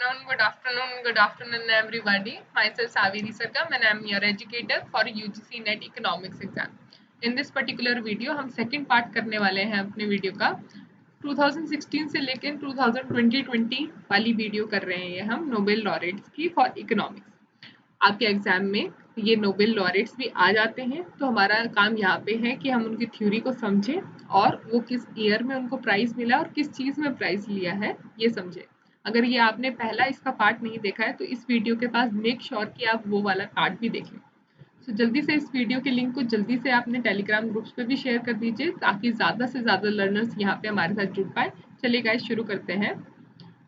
Good afternoon, everybody. Myself Saviri Sargam and I'm your educator for UGC NET Economics exam. In this particular video, हम second part करने वाले हैं अपने video का 2016 से लेकर 2020 वाली वीडियो कर रहे हैं हम नोबेल लॉरेट्स की फॉर इकोनॉमिक्स। आपके एग्जाम में ये नोबेल लॉरेट्स भी आ जाते हैं, तो हमारा काम यहाँ पे है कि हम उनकी थ्योरी को समझें और वो किस ईयर में उनको प्राइज मिला और किस चीज़ में प्राइज लिया है ये समझें। अगर ये आपने पहला इसका पार्ट नहीं देखा है तो इस वीडियो के पास मेक श्योर कि आप वो वाला पार्ट भी देख लें। तो जल्दी से इस वीडियो के लिंक को जल्दी से अपने टेलीग्राम ग्रुप्स पे भी शेयर कर दीजिए ताकि ज़्यादा से ज़्यादा लर्नर्स यहाँ पे हमारे साथ जुड़ पाए। चलिए गाइस शुरू करते हैं।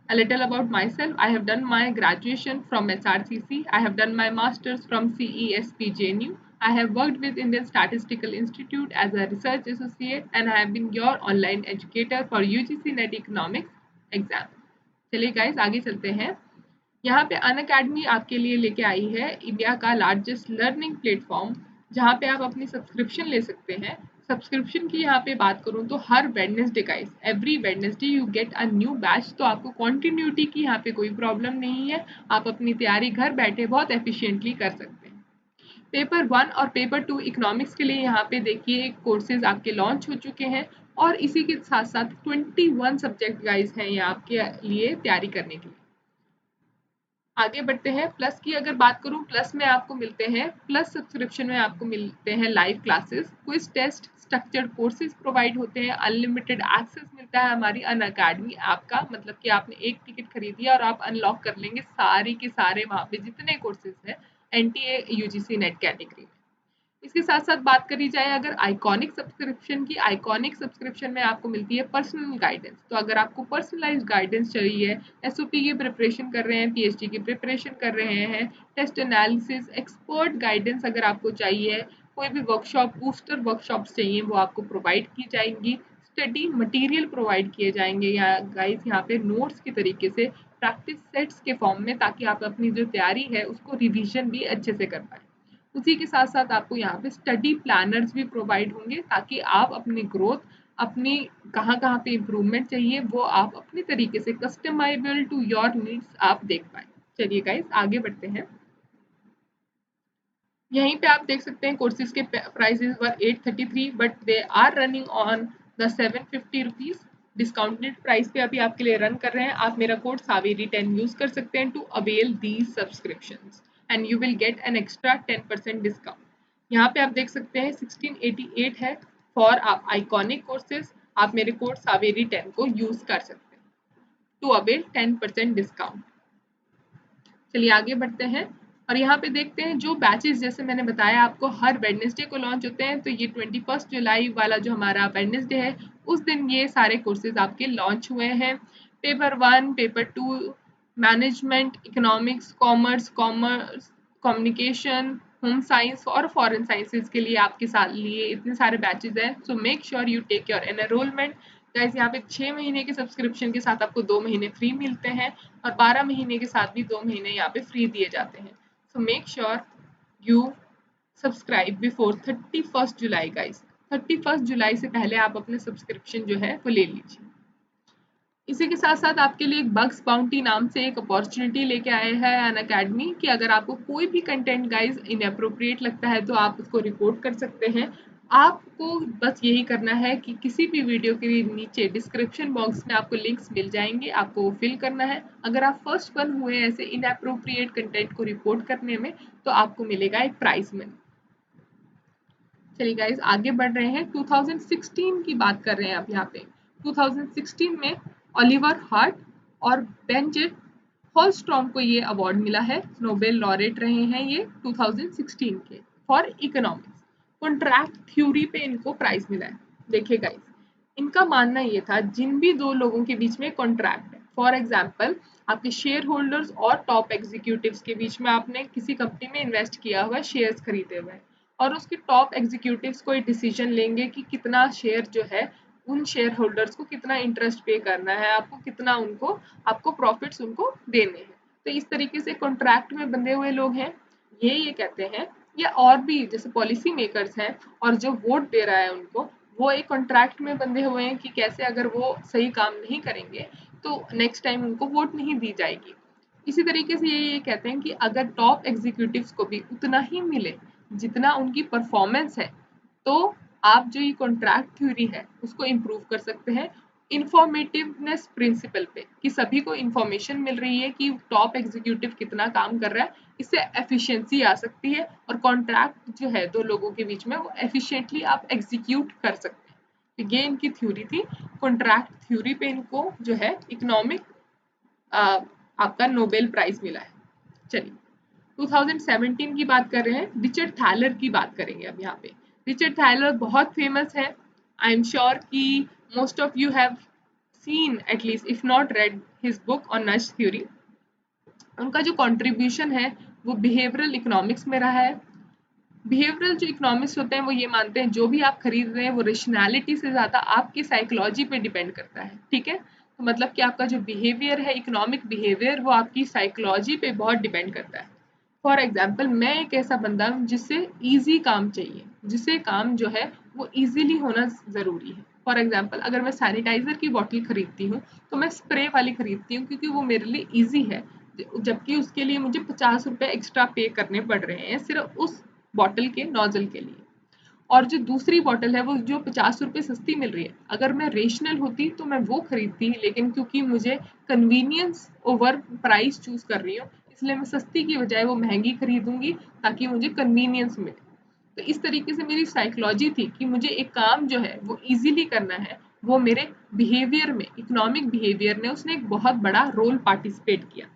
A little about myself. I have done my graduation from SRCC. I have done my masters from CESP-JNU. I have worked with Indian Statistical Institute as a research associate and I have been your online educator for UGC NET Economics exam. चलिए guys आगे चलते हैं। यहाँ पे Unacademy आपके लिए लेके आई है इंडिया का लार्जेस्ट लर्निंग प्लेटफॉर्म, जहाँ पे आप अपनी सब्सक्रिप्शन ले सकते हैं। सब्सक्रिप्शन की यहाँ पे बात करूँ तो हर Wednesday guys, every Wednesday you get a new batch, तो आपको कॉन्टिन्यूटी की यहाँ पे कोई प्रॉब्लम नहीं है। आप अपनी तैयारी घर बैठे बहुत एफिशिएंटली कर सकते हैं। पेपर 1 और पेपर 2 इकोनॉमिक्स के लिए यहाँ पे देखिए कोर्सेज आपके लॉन्च हो चुके हैं और इसी के साथ साथ 21 सब्जेक्ट गाइस हैं ये आपके लिए तैयारी करने के लिए। आगे बढ़ते हैं। प्लस की अगर बात करूं, प्लस में आपको मिलते हैं, प्लस सब्सक्रिप्शन में आपको मिलते हैं live classes, quiz test, structured courses provide होते हैं, अनलिमिटेड एक्सेस मिलता है हमारी अनअकैडमी ऐप का। मतलब कि आपने एक टिकट खरीदी और आप अनलॉक कर लेंगे सारी के सारे वहाँ पे जितने कोर्सेज हैं एनटीए यूजीसी नेट कैटेगरी में। इसके साथ साथ बात करी जाए अगर आइकॉनिक सब्सक्रिप्शन की, आइकॉनिक सब्सक्रिप्शन में आपको मिलती है पर्सनल गाइडेंस। तो अगर आपको पर्सनलाइज्ड गाइडेंस चाहिए, एसओपी की प्रिपरेशन कर रहे हैं, पीएचडी की प्रिपरेशन कर रहे हैं, टेस्ट एनालिसिस, एक्सपर्ट गाइडेंस अगर आपको चाहिए, कोई भी वर्कशॉप, बूस्टर वर्कशॉप्स चाहिए वो आपको प्रोवाइड की जाएंगी। स्टडी मटेरियल प्रोवाइड किए जाएंगे या गाइस यहाँ पे नोट्स के तरीके से प्रैक्टिस सेट्स के फॉर्म में, ताकि आप अपनी जो तैयारी है उसको रिविजन भी अच्छे से कर पाए। उसी के साथ साथ आपको यहाँ पे स्टडी प्लानर्स भी प्रोवाइड होंगे ताकि आप अपनी ग्रोथ, अपनी कहाँ पे इम्प्रूवमेंट चाहिए वो आप अपने तरीके से कस्टमाइजेबल टू योर नीड्स आप देख पाए। चलिए गाइस आगे बढ़ते हैं। यहीं पे आप देख सकते हैं कोर्सेज के prices were 833 but they are running on the 750 rupees discounted price पे अभी आपके लिए रन कर रहे हैं। आप मेरा कोड सावेरी 10 यूज कर सकते हैं to avail these subscriptions and you will get an extra 10% discount. यहाँ पे आप देख सकते हैं 1688 है फॉर आइकॉनिक कोर्सेज। आप मेरे कोड सावेरी 10 को यूज कर सकते हैं टू अवेल 10% डिस्काउंट। चलिए आगे बढ़ते हैं और यहाँ पे देखते हैं जो बैचेस जैसे मैंने बताया आपको हर वेडनेसडे को लॉन्च होते हैं। तो ये 21 जुलाई वाला जो हमारा वेडनेसडे है उस दिन ये सारे कोर्सेज आपके लॉन्च हुए हैं। Paper 1, paper 2, management, economics, commerce, communication, home science और फॉरेन साइंसेज के लिए आपके साथ लिए इतने सारे बैचेज हैं। So make sure you take your enrolment guys. यहाँ पे 6 महीने के सब्सक्रिप्शन के साथ आपको 2 महीने फ्री मिलते हैं और 12 महीने के साथ भी 2 महीने यहाँ पे फ्री दिए जाते हैं। So make sure you subscribe before 31 July guys. 31 जुलाई से पहले आप अपने सब्सक्रिप्शन जो है वो ले लीजिए। इसी के साथ साथ आपके लिए एक बग्स बाउंटी नाम से एक अपॉर्चुनिटी लेके आए हैं अनअकैडमी कि अगर आपको कोई भी कंटेंट गाइस इनअप्रोप्रिएट लगता है तो आप उसको रिपोर्ट कर सकते हैं। आपको बस यही करना है कि किसी भी वीडियो के नीचे डिस्क्रिप्शन बॉक्स में आपको लिंक्स मिल जाएंगे, आपको वो फिल करना है। अगर आप फर्स्ट वन हुए ऐसे इनअप्रोप्रिएट कंटेंट को रिपोर्ट करने में तो आपको मिलेगा एक प्राइज मनी। चलिए गाइस आगे बढ़ रहे हैं। 2016 की बात कर रहे हैं अब यहाँ पे। 2016 में ओलिवर हार्ट और बेंजेट हॉलस्ट्रॉम को ये अवार्ड मिला है, नोबेल लॉरेट रहे हैं ये 2016 के फॉर इकोनॉमिक्स। कॉन्ट्रैक्ट थ्योरी पे इनको प्राइज मिला है। देखिए गाइस इनका मानना ये था जिन भी दो लोगों के बीच में कॉन्ट्रैक्ट है, फॉर एग्जाम्पल आपके शेयर होल्डर्स और टॉप एग्जीक्यूटिव्स के बीच में आपने किसी कंपनी में इन्वेस्ट किया हुआ है, शेयर्स खरीदे हुए हैं और उसके टॉप एग्जीक्यूटिव्स कोई डिसीजन लेंगे कि कितना शेयर जो है उन शेयर होल्डर्स को कितना इंटरेस्ट पे करना है, आपको कितना उनको आपको प्रॉफिट्स उनको देने हैं। तो इस तरीके से कॉन्ट्रैक्ट में बंधे हुए लोग हैं ये कहते हैं। या और भी जैसे पॉलिसी मेकर्स हैं और जो वोट दे रहा है उनको, वो एक कॉन्ट्रैक्ट में बंधे हुए हैं कि कैसे अगर वो सही काम नहीं करेंगे तो नेक्स्ट टाइम उनको वोट नहीं दी जाएगी। इसी तरीके से ये कहते हैं कि अगर टॉप एग्जीक्यूटिव्स को भी उतना ही मिले जितना उनकी परफॉर्मेंस है, तो आप जो ये कॉन्ट्रैक्ट थ्योरी है उसको इम्प्रूव कर सकते हैं इंफॉर्मेटिवनेस प्रिंसिपल पे, कि सभी को इंफॉर्मेशन मिल रही है कि टॉप एग्जीक्यूटिव कितना काम कर रहा है, इससे एफिशिएंसी आ सकती है और कॉन्ट्रैक्ट जो है दो लोगों के बीच में वो एफिशिएंटली आप एग्जीक्यूट कर सकते हैं। तो ये इनकी थ्योरी थी। कॉन्ट्रैक्ट थ्योरी पे इनको जो है इकोनॉमिक आपका नोबेल प्राइज मिला है। चलिए 2017 की बात कर रहे हैं, रिचर्ड थैलर की बात करेंगे अब यहाँ पे। रिचर्ड थैलर बहुत फेमस है, आई एम श्योर कि most of you have seen at least if not read his book on नज थ्योरी। उनका जो कंट्रीब्यूशन है वो बिहेवियरल इकोनॉमिक्स में रहा है। बिहेवियरल जो इकोनॉमिक्स होते हैं वो ये मानते हैं जो भी आप खरीद रहे हैं वो रेशनैलिटी से ज़्यादा आपकी साइकोलॉजी पे डिपेंड करता है, ठीक है। तो मतलब कि आपका जो बिहेवियर है, इकोनॉमिक बिहेवियर, वो आपकी साइकोलॉजी पे बहुत डिपेंड करता है। फॉर एग्जाम्पल मैं एक ऐसा बंदा हूँ जिससे ईजी काम चाहिए, जिसे काम जो है वो ईजिली होना ज़रूरी है। फॉर एग्जाम्पल अगर मैं सैनिटाइज़र की बॉटल खरीदती हूँ तो मैं स्प्रे वाली खरीदती हूँ क्योंकि वो मेरे लिए ईजी है, जबकि उसके लिए मुझे 50 रुपये एक्स्ट्रा पे करने पड़ रहे हैं सिर्फ उस बॉटल के नोजल के लिए। और जो दूसरी बॉटल है वो जो 50 रुपये सस्ती मिल रही है, अगर मैं रेशनल होती तो मैं वो खरीदती, लेकिन क्योंकि मुझे कन्वीनियंस ओवर प्राइस चूज कर रही हूँ इसलिए मैं सस्ती की बजाय वो महंगी खरीदूंगी ताकि मुझे कन्वीनियंस मिले। तो इस तरीके से मेरी साइकोलॉजी थी कि मुझे एक काम जो है वो इजीली करना है, वो मेरे बिहेवियर में, इकोनॉमिक बिहेवियर ने उसने एक बहुत बड़ा रोल पार्टिसिपेट किया।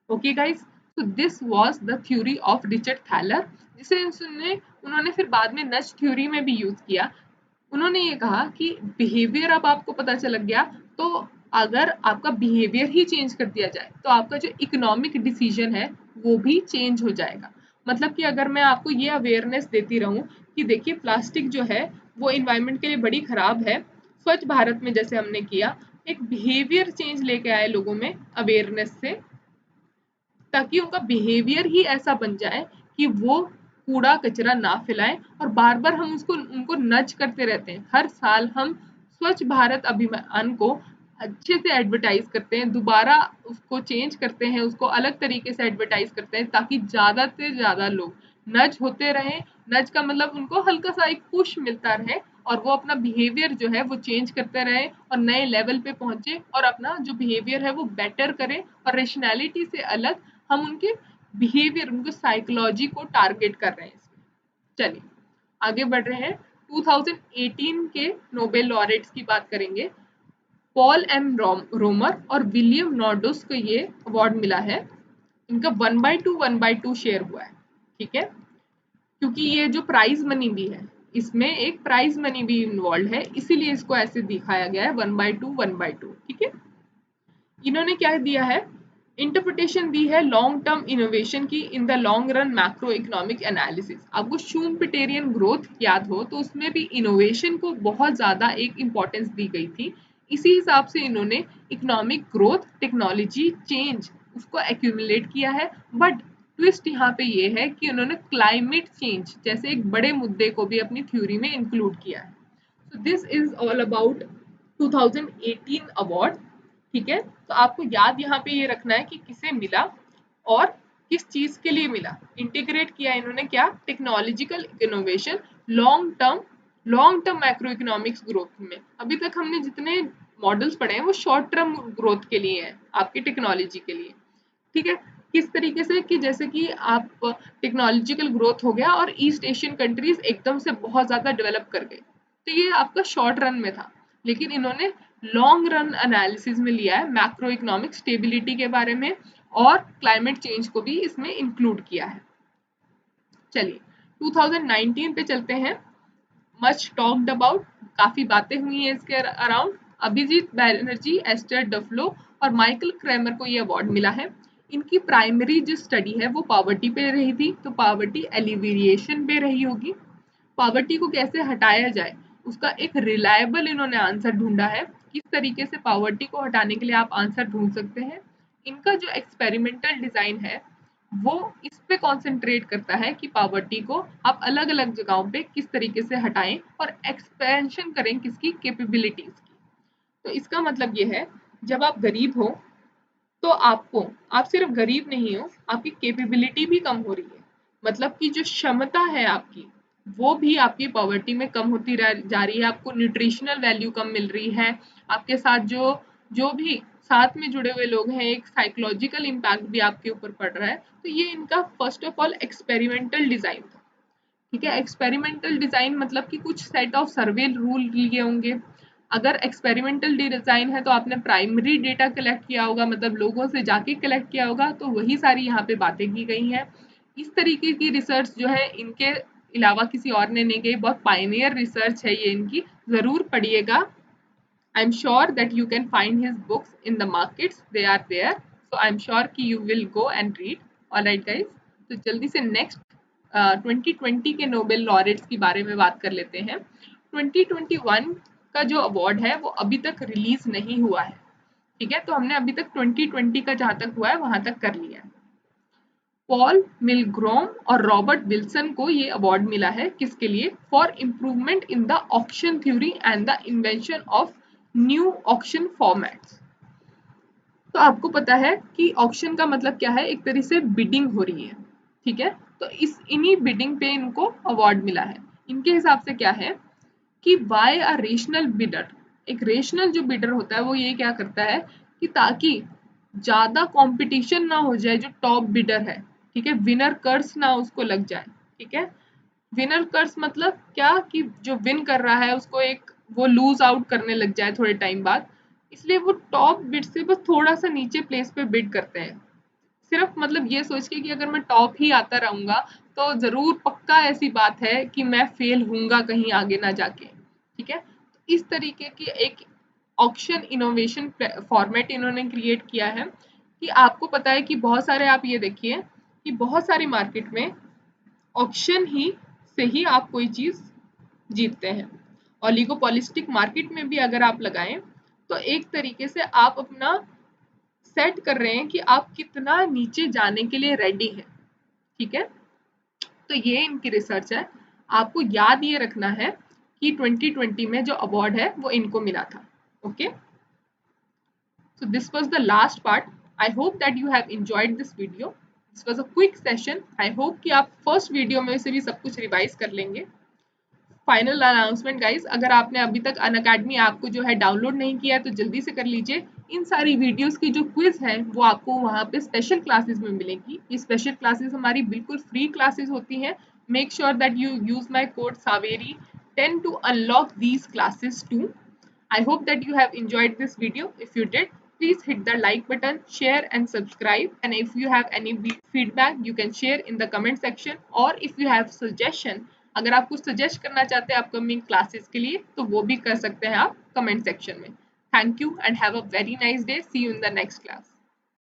ओके गाइस, तो this was the theory of Richard Thaler, जिसे उन्होंने फिर बाद में नज थ्योरी में भी यूज किया। उन्होंने ये कहा कि बिहेवियर अब आपको पता चल गया, तो अगर आपका बिहेवियर ही चेंज कर दिया जाए तो आपका जो इकोनॉमिक डिसीजन है वो भी चेंज हो जाएगा। मतलब कि अगर मैं आपको ये अवेयरनेस देती रहूं कि देखिए प्लास्टिक जो है वो इन्वायरमेंट के लिए बड़ी खराब है, स्वच्छ भारत में जैसे हमने किया, एक बिहेवियर चेंज लेके आए लोगों में अवेयरनेस से, ताकि उनका बिहेवियर ही ऐसा बन जाए कि वो कूड़ा कचरा ना फैलाएं। और बार बार हम उसको उनको नज करते रहते हैं, हर साल हम स्वच्छ भारत अभियान को अच्छे से एडवर्टाइज करते हैं, दोबारा उसको चेंज करते हैं, उसको अलग तरीके से एडवर्टाइज करते हैं ताकि ज़्यादा से ज़्यादा लोग नज होते रहें। नज का मतलब उनको हल्का सा एक पुश मिलता रहे और वो अपना बिहेवियर जो है वो चेंज करते रहे और नए लेवल पे पहुंचे और अपना जो बिहेवियर है वो बेटर करें। और रेशनैलिटी से अलग हम उनके बिहेवियर, उनके साइकोलॉजी को टारगेट कर रहे हैं इसमें। चलिए आगे बढ़ रहे हैं, 2018 के नोबेल लॉरेट्स की बात करेंगे। पॉल एम रोमर और विलियम नॉर्डोस को ये अवार्ड मिला है। इनका 1/2 शेयर हुआ है, ठीक है, क्योंकि ये जो प्राइज मनी भी है इसमें एक प्राइज मनी भी इन्वॉल्व है, इसीलिए इसको ऐसे दिखाया गया है 1/2, ठीक है। इन्होंने क्या दिया है, इंटरप्रिटेशन दी है लॉन्ग टर्म इनोवेशन की in the long run macro economic analysis. आपको शूम्पेटेरियन ग्रोथ याद हो तो उसमें भी इनोवेशन को बहुत ज़्यादा एक इम्पॉर्टेंस दी गई थी। इसी हिसाब से इन्होंने इकोनॉमिक ग्रोथ, टेक्नोलॉजी चेंज उसको एक्यूमुलेट किया है। बट ट्विस्ट यहाँ पे ये है कि उन्होंने क्लाइमेट चेंज जैसे एक बड़े मुद्दे को भी अपनी थ्योरी में इंक्लूड किया है। So this is all about 2018 award, ठीक है। तो आपको याद यहाँ पे ये रखना है कि किसे मिला और किस चीज के लिए मिला। इंटीग्रेट किया इन्होंने क्या, technological innovation, long term macro economics growth में। अभी तक हमने जितने मॉडल्स पढ़े हैं वो शॉर्ट टर्म ग्रोथ के लिए हैं, आपकी टेक्नोलॉजी के लिए, ठीक है। किस तरीके से कि जैसे कि आप टेक्नोलॉजिकल ग्रोथ हो गया और ईस्ट एशियन कंट्रीज एकदम से बहुत ज्यादा डेवलप कर गए, तो ये आपका शॉर्ट रन में था। लेकिन इन्होंने लॉन्ग रन एनालिसिस में लिया है, मैक्रो इकोनॉमिक स्टेबिलिटी के बारे में और क्लाइमेट चेंज को भी इसमें इंक्लूड किया है। चलिए 2019 पे चलते हैं। मच टॉक्ड अबाउट, काफी बातें हुई हैं इसके around. Abhijit Banerjee, Esther Duflo और माइकल क्रेमर को ये अवार्ड मिला है। इनकी प्राइमरी जो स्टडी है वो पावर्टी पे रही थी, तो पावर्टी एलिविएशन पे रही होगी। पावर्टी को कैसे हटाया जाए उसका एक रिलायबल इन्होंने आंसर ढूंढा है। किस तरीके से पावर्टी को हटाने के लिए आप आंसर ढूंढ सकते हैं। इनका जो एक्सपेरिमेंटल डिजाइन है वो इस पे कॉन्सेंट्रेट करता है कि पावर्टी को आप अलग अलग जगहों पे किस तरीके से हटाएं और एक्सपेंशन करें किसकी, कैपेबिलिटीज की। तो इसका मतलब ये है जब आप गरीब हो तो आप सिर्फ गरीब नहीं हो, आपकी कैपेबिलिटी भी कम हो रही है, मतलब कि जो क्षमता है आपकी वो भी आपकी पॉवर्टी में कम होती जा रही है, आपको न्यूट्रिशनल वैल्यू कम मिल रही है, आपके साथ जो जो भी साथ में जुड़े हुए लोग हैं, एक साइकोलॉजिकल इम्पैक्ट भी आपके ऊपर पड़ रहा है। तो ये इनका first of all experimental design था, ठीक है। एक्सपेरिमेंटल डिजाइन मतलब कि कुछ सेट ऑफ सर्वे रूल लिए होंगे। अगर एक्सपेरिमेंटल डिजाइन है तो आपने प्राइमरी डेटा कलेक्ट किया होगा, मतलब लोगों से जाके कलेक्ट किया होगा, तो वही सारी यहाँ पे बातें की गई हैं। इस तरीके की रिसर्च जो है इनके अलावा किसी और ने नहीं की, बहुत पायनियर रिसर्च है ये इनकी, जरूर पढ़िएगा। I'm sure that you can find his books in the markets, they are there, so I'm sure कि you will go and read. Alright guys, तो जल्दी से नेक्स्ट 2020 के नोबेल लॉरेट्स के बारे में बात कर लेते हैं। 2021 का जो अवार्ड है वो अभी तक रिलीज नहीं हुआ है, ठीक है। तो हमने अभी तक 2020 का जहां तक हुआ है वहां तक कर लिया है। पॉल मिलग्रोम और रॉबर्ट विल्सन को ये अवार्ड मिला है, किसके लिए? For improvement in the auction theory and the invention of new auction formats. तो आपको पता है कि ऑक्शन का मतलब क्या है, एक तरह से बिडिंग हो रही है, ठीक है। तो इस इन्हीं बिडिंग पे इनको अवार्ड मिला है। इनके हिसाब से क्या है कि वाई अ रेशनल बिडर, एक रेशनल जो बिडर होता है वो ये क्या करता है कि ताकि ज्यादा कंपटीशन ना हो जाए जो टॉप बिडर है, ठीक है, विनर कर्स ना उसको लग जाए, ठीक है। विनर कर्स मतलब क्या कि जो विन कर रहा है उसको एक वो लूज आउट करने लग जाए थोड़े टाइम बाद, इसलिए वो टॉप बिड से बस थोड़ा सा नीचे प्लेस पे बिड करते हैं, सिर्फ मतलब ये सोच के कि अगर मैं टॉप ही आता रहूंगा तो जरूर पक्का ऐसी बात है कि मैं फेल हूंगा कहीं आगे ना जाके, ठीक है। तो इस तरीके की एक ऑक्शन इनोवेशन फॉर्मेट इन्होंने क्रिएट किया है कि आपको पता है कि बहुत सारे, आप ये देखिए कि बहुत सारी मार्केट में ऑक्शन ही से ही आप कोई चीज जीतते हैं। ओलिगोपॉलिस्टिक मार्केट में भी अगर आप लगाएं तो एक तरीके से आप अपना सेट कर रहे हैं कि आप कितना नीचे जाने के लिए रेडी हैं, ठीक है। तो ये इनकी रिसर्च है। आपको याद ये रखना है कि 2020 में जो अवार्ड है वो इनको मिला था। Okay, so this was the last part. I hope that you have enjoyed this video. This was a quick session. I hope कि आप फर्स्ट वीडियो में से भी सब कुछ रिवाइज कर लेंगे। फाइनल अनाउंसमेंट गाइस, अगर आपने अभी तक अनअकैडमी ऐप को जो है डाउनलोड नहीं किया है तो जल्दी से कर लीजिए। इन सारी वीडियोस की जो क्विज है वो आपको वहाँ पे स्पेशल क्लासेस में मिलेगी। ये स्पेशल क्लासेस हमारी बिल्कुल फ्री क्लासेस होती हैं। Make sure that you use my code Saveri 10 to unlock these classes too. I hope that you have enjoyed this video. If you did, please hit the like button, share and subscribe. And if you have any feedback, you can share in the comment section. Or if you have suggestion, अगर आप कुछ suggest करना चाहते हैं upcoming classes के लिए तो वो भी कर सकते हैं आप कमेंट सेक्शन में। Thank you and have a very nice day. See you in the next class.